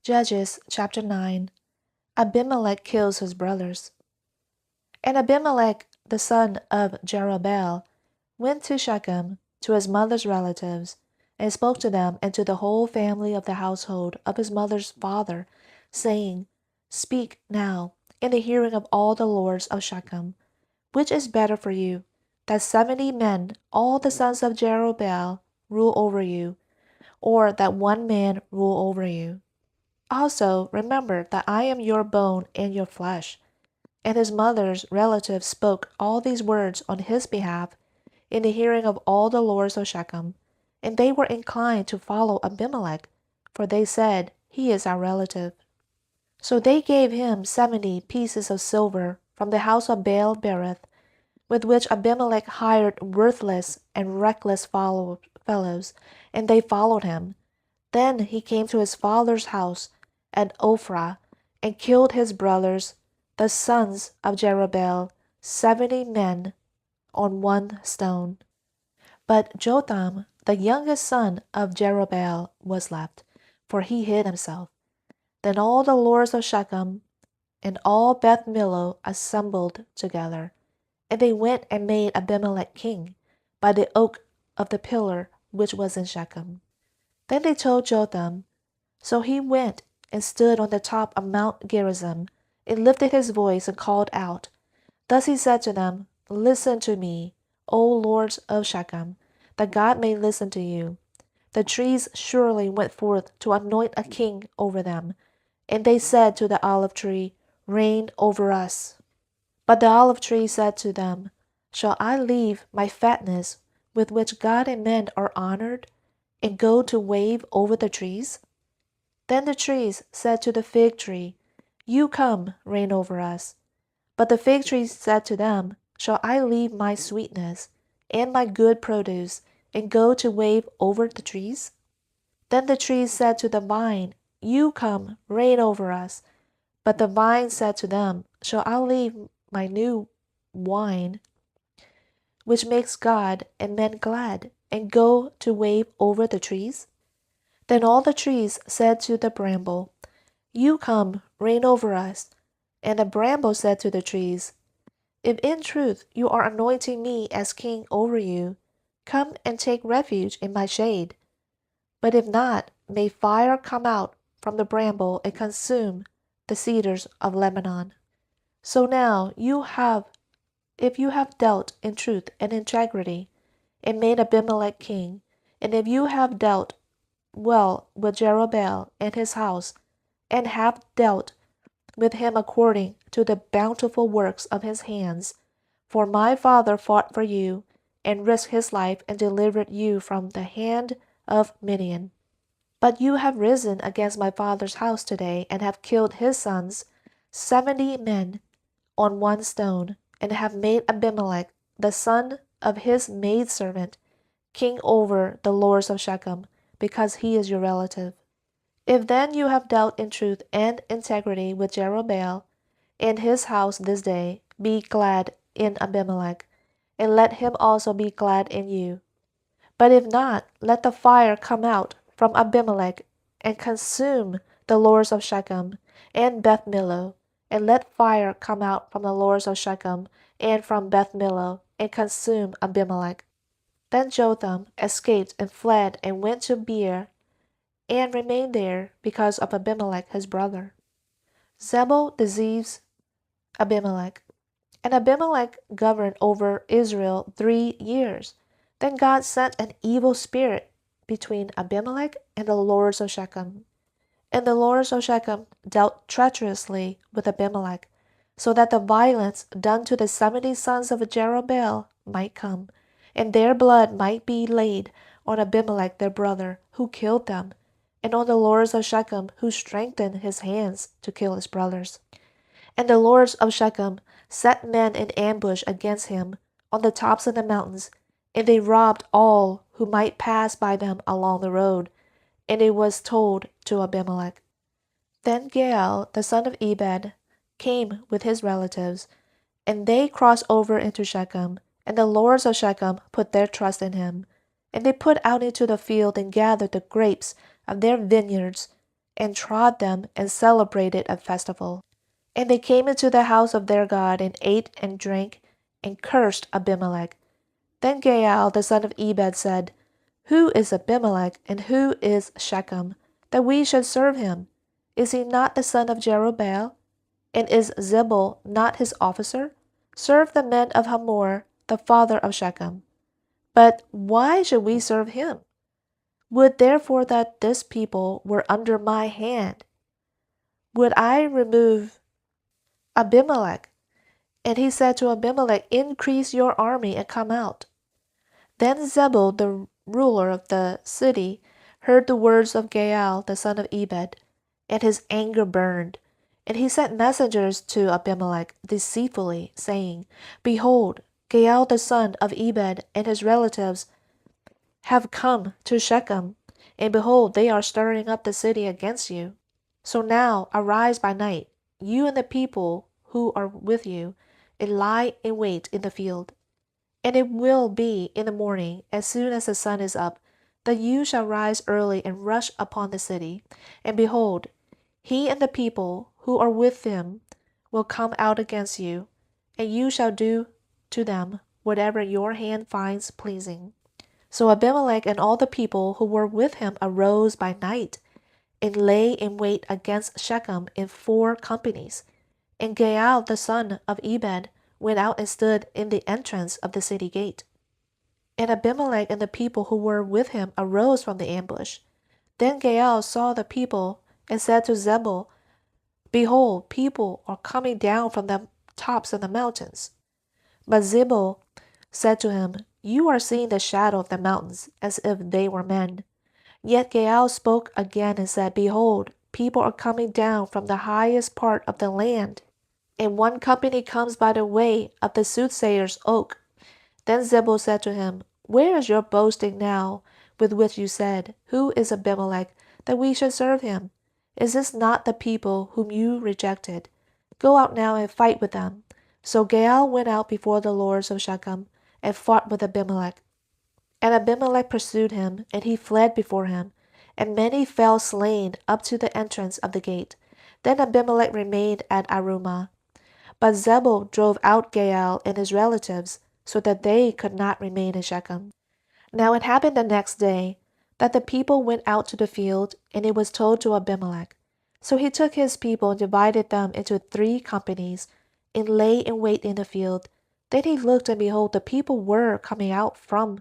Judges chapter 9. Abimelech kills his brothers. And Abimelech, the son of Jerubbaal, went to Shechem, to his mother's relatives, and spoke to them and to the whole family of the household of his mother's father, saying, Speak now in the hearing of all the lords of Shechem, which is better for you, that 70 men, all the sons of Jerubbaal, rule over you, or that one man rule over you? Also, remember that I am your bone and your flesh. And his mother's relatives spoke all these words on his behalf in the hearing of all the lords of Shechem, and they were inclined to follow Abimelech, for they said, He is our relative. So they gave him 70 pieces of silver from the house of Baal-berith, with which Abimelech hired worthless and reckless fellows, and they followed him. Then he came to his father's house at Ophrah, and killed his brothers, the sons of Jerubbaal, 70 men on one stone. But Jotham, the youngest son of Jerubbaal, was left, for he hid himself. Then all the lords of Shechem and all Beth Millo assembled together, and they went and made Abimelech king by the oak of the pillar which was in Shechem. Then they told Jotham. So he went and stood on the top of Mount Gerizim, and lifted his voice and called out. Thus he said to them, Listen to me, O lords of Shechem, that God may listen to you. The trees surely went forth to anoint a king over them, and they said to the olive tree, Reign over us. But the olive tree said to them, Shall I leave my fatness, with which God and men are honored, and go to wave over the trees? Then the trees said to the fig tree, You come, reign over us. But the fig tree said to them, Shall I leave my sweetness and my good produce, and go to wave over the trees? Then the trees said to the vine, You come, reign over us. But the vine said to them, Shall I leave my new wine, which makes God and men glad, and go to wave over the trees? Then all the trees said to the bramble, You come, reign over us. And the bramble said to the trees, If in truth you are anointing me as king over you, come and take refuge in my shade. But if not, may fire come out from the bramble and consume the cedars of Lebanon. So now if you have dealt in truth and integrity, and made Abimelech king, and if you have dealt well with Jerubbaal and his house, and have dealt with him according to the bountiful works of his hands, for my father fought for you, and risked his life, and delivered you from the hand of Midian. But you have risen against my father's house today, and have killed his sons, 70 men, on one stone, and have made Abimelech, the son of his maidservant, king over the lords of Shechem, because he is your relative. If then you have dealt in truth and integrity with Jerubbaal and his house this day, be glad in Abimelech, and let him also be glad in you. But if not, let the fire come out from Abimelech, and consume the lords of Shechem and Beth Millo, and let fire come out from the lords of Shechem and from Beth Millo, and consume Abimelech. Then Jotham escaped and fled and went to Beer, and remained there because of Abimelech his brother. Zebul deceives Abimelech. And Abimelech governed over Israel 3 years. Then God sent an evil spirit between Abimelech and the lords of Shechem. And the lords of Shechem dealt treacherously with Abimelech, so that the violence done to the 70 sons of Jerubbaal might come, and their blood might be laid on Abimelech their brother, who killed them, and on the lords of Shechem, who strengthened his hands to kill his brothers. And the lords of Shechem set men in ambush against him on the tops of the mountains, and they robbed all who might pass by them along the road. And it was told to Abimelech. Then Gaal, the son of Ebed, came with his relatives, and they crossed over into Shechem, and the lords of Shechem put their trust in him. And they put out into the field and gathered the grapes of their vineyards, and trod them, and celebrated a festival. And they came into the house of their God, and ate and drank, and cursed Abimelech. Then Gaal the son of Ebed said, Who is Abimelech, and who is Shechem, that we should serve him? Is he not the son of Jerubbaal? And is Zebul not his officer? Serve the men of Hamor, the father of Shechem. But why should we serve him? Would therefore that this people were under my hand. Would I remove Abimelech? And he said to Abimelech, Increase your army and come out. Then Zebul, the ruler of the city, heard the words of Gaal the son of Ebed, and his anger burned. And he sent messengers to Abimelech deceitfully, saying, Behold, Gaal the son of Ebed and his relatives have come to Shechem, and behold, they are stirring up the city against you. So now arise by night, you and the people who are with you, and lie in wait in the field. And it will be in the morning, as soon as the sun is up, that you shall rise early and rush upon the city. And behold, he and the people who are with him will come out against you, and you shall do to them whatever your hand finds pleasing. So Abimelech and all the people who were with him arose by night, and lay in wait against Shechem in 4 companies. And Gaal the son of Ebed went out and stood in the entrance of the city gate. And Abimelech and the people who were with him arose from the ambush. Then Gaal saw the people and said to Zebul, Behold, people are coming down from the tops of the mountains. But Zebul said to him, You are seeing the shadow of the mountains, as if they were men. Yet Gaal spoke again and said, Behold, people are coming down from the highest part of the land, and 1 company comes by the way of the soothsayer's oak. Then Zebul said to him, Where is your boasting now, with which you said, Who is Abimelech, that we should serve him? Is this not the people whom you rejected? Go out now and fight with them. So Gaal went out before the lords of Shechem, and fought with Abimelech. And Abimelech pursued him, and he fled before him, and many fell slain up to the entrance of the gate. Then Abimelech remained at Arumah. But Zebul drove out Gaal and his relatives, so that they could not remain in Shechem. Now it happened the next day, that the people went out to the field, and it was told to Abimelech. So he took his people and divided them into 3 companies, and lay in wait in the field. Then he looked, and behold, the people were coming out from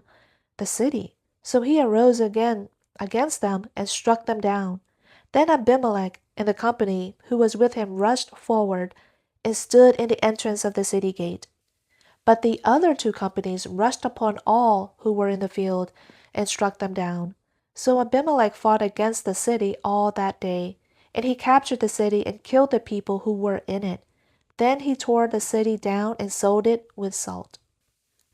the city. So he arose again against them, and struck them down. Then Abimelech and the company who was with him rushed forward, and stood in the entrance of the city gate. But the other 2 companies rushed upon all who were in the field, and struck them down. So Abimelech fought against the city all that day, and he captured the city and killed the people who were in it. Then he tore the city down and sold it with salt.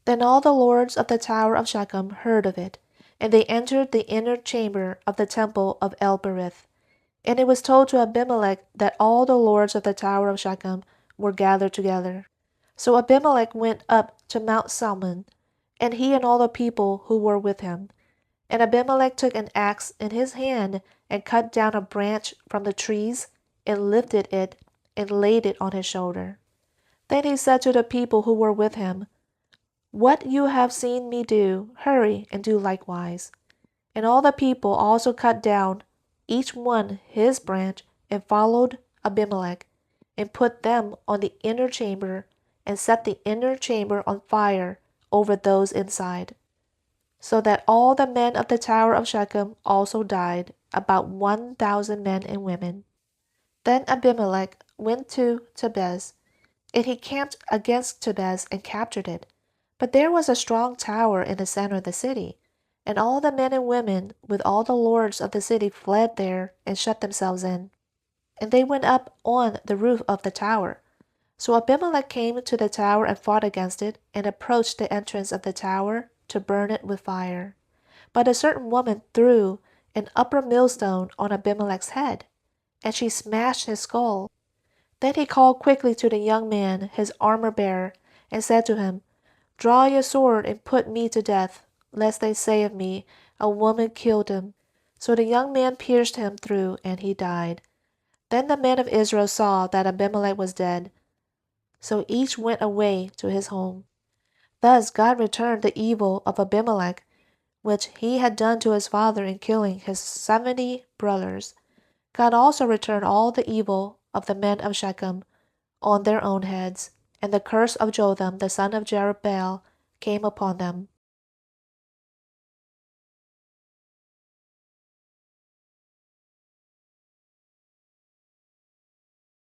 Then all the lords of the tower of Shechem heard of it, and they entered the inner chamber of the temple of El-berith. And it was told to Abimelech that all the lords of the tower of Shechem were gathered together. So Abimelech went up to Mount Salmon, and he and all the people who were with him. And Abimelech took an axe in his hand, and cut down a branch from the trees, and lifted it, and laid it on his shoulder. Then he said to the people who were with him, What you have seen me do, hurry and do likewise. And all the people also cut down, each one his branch, and followed Abimelech, and put them on the inner chamber, and set the inner chamber on fire over those inside. So that all the men of the tower of Shechem also died, about 1,000 men and women. Then Abimelech went to Tebez, and he camped against Tebez and captured it. But there was a strong tower in the center of the city, and all the men and women with all the lords of the city fled there and shut themselves in. And they went up on the roof of the tower. So Abimelech came to the tower and fought against it, and approached the entrance of the tower to burn it with fire. But a certain woman threw an upper millstone on Abimelech's head, and she smashed his skull. Then he called quickly to the young man, his armor-bearer, and said to him, Draw your sword and put me to death, lest they say of me, A woman killed him. So the young man pierced him through, and he died. Then the men of Israel saw that Abimelech was dead. So each went away to his home. Thus God returned the evil of Abimelech, which he had done to his father in killing his 70 brothers. God also returned all the evil of the men of Shechem on their own heads, and the curse of Jotham the son of Jerubbaal came upon them.